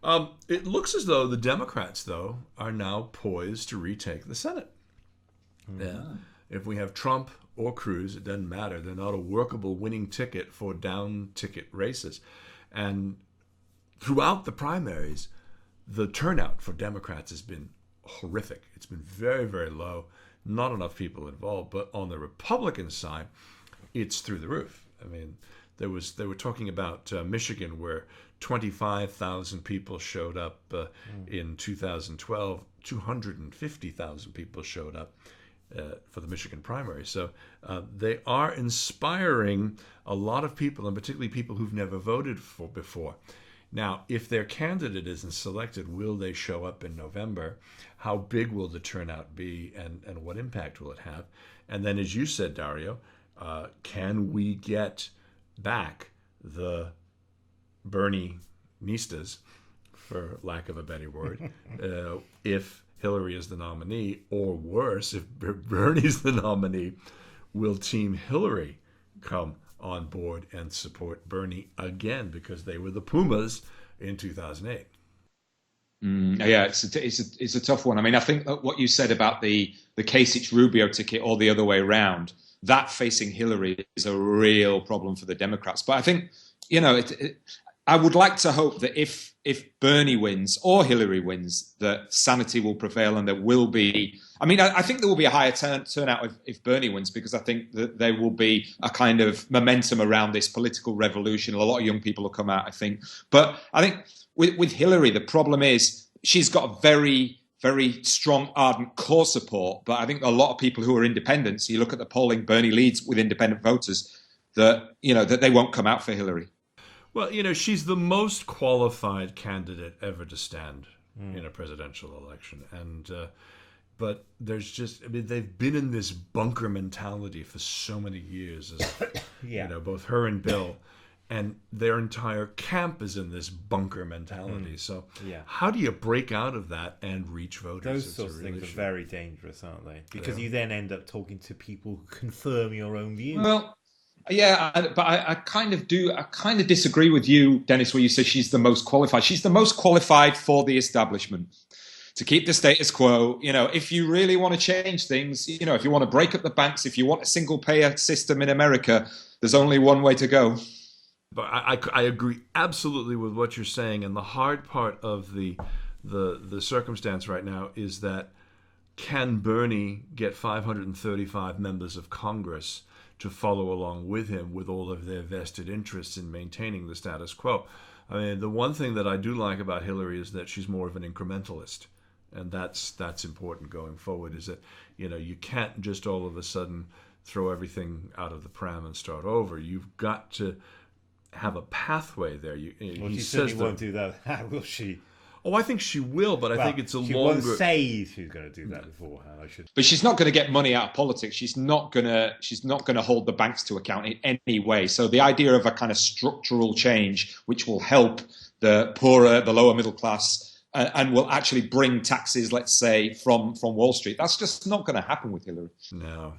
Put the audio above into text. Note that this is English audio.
It looks as though the Democrats, though, are now poised to retake the Senate. Yeah. If we have Trump or Cruz, it doesn't matter. They're not a workable winning ticket for down ticket races. And throughout the primaries, the turnout for Democrats has been horrific. It's been very, very low. Not enough people involved. But on the Republican side, it's through the roof. I mean, they were talking about Michigan, where 25,000 people showed up in 2012. 250,000 people showed up for the Michigan primary. So they are inspiring a lot of people, and particularly people who've never voted for before. Now, if their candidate isn't selected, will they show up in November? How big will the turnout be, and what impact will it have? And then, as you said, Dario, can we get back the Bernie Nistas, for lack of a better word, if Hillary is the nominee, or worse, if Bernie's the nominee, will Team Hillary come on board and support Bernie again, because they were the Pumas in 2008? Yeah, it's a tough one. I mean, I think what you said about the Kasich-Rubio ticket or the other way around, that facing Hillary is a real problem for the Democrats. But I think, I would like to hope that if Bernie wins or Hillary wins, that sanity will prevail, and there will be. I mean, I think there will be a higher turnout if Bernie wins, because I think that there will be a kind of momentum around this political revolution. A lot of young people will come out, I think. But I think with Hillary, the problem is she's got a very, very strong, ardent core support. But I think a lot of people who are independents, you look at the polling, Bernie leads with independent voters, that they won't come out for Hillary. Well, she's the most qualified candidate ever to stand in a presidential election. And but there's just, they've been in this bunker mentality for so many years, both her and Bill. And their entire camp is in this bunker mentality. So how do you break out of that and reach voters? Those sorts of things are very dangerous, aren't they? Because you then end up talking to people who confirm your own views. Well, but I kind of disagree with you, Dennis, where you say she's the most qualified. She's the most qualified for the establishment to keep the status quo. If you really want to change things, if you want to break up the banks, if you want a single payer system in America, there's only one way to go. But I agree absolutely with what you're saying. And the hard part of the circumstance right now is that, can Bernie get 535 members of Congress to follow along with him with all of their vested interests in maintaining the status quo? I mean, the one thing that I do like about Hillary is that she's more of an incrementalist. And that's important going forward, is that, you can't just all of a sudden throw everything out of the pram and start over. You've got to have a pathway there. She certainly won't do that, will she? Oh, I think she will, but I think it's a longer... She won't say she's going to do that beforehand. But she's not going to get money out of politics. She's not going to hold the banks to account in any way. So the idea of a kind of structural change, which will help the poorer, the lower middle class, and will actually bring taxes, let's say, from Wall Street, that's just not going to happen with Hillary. No.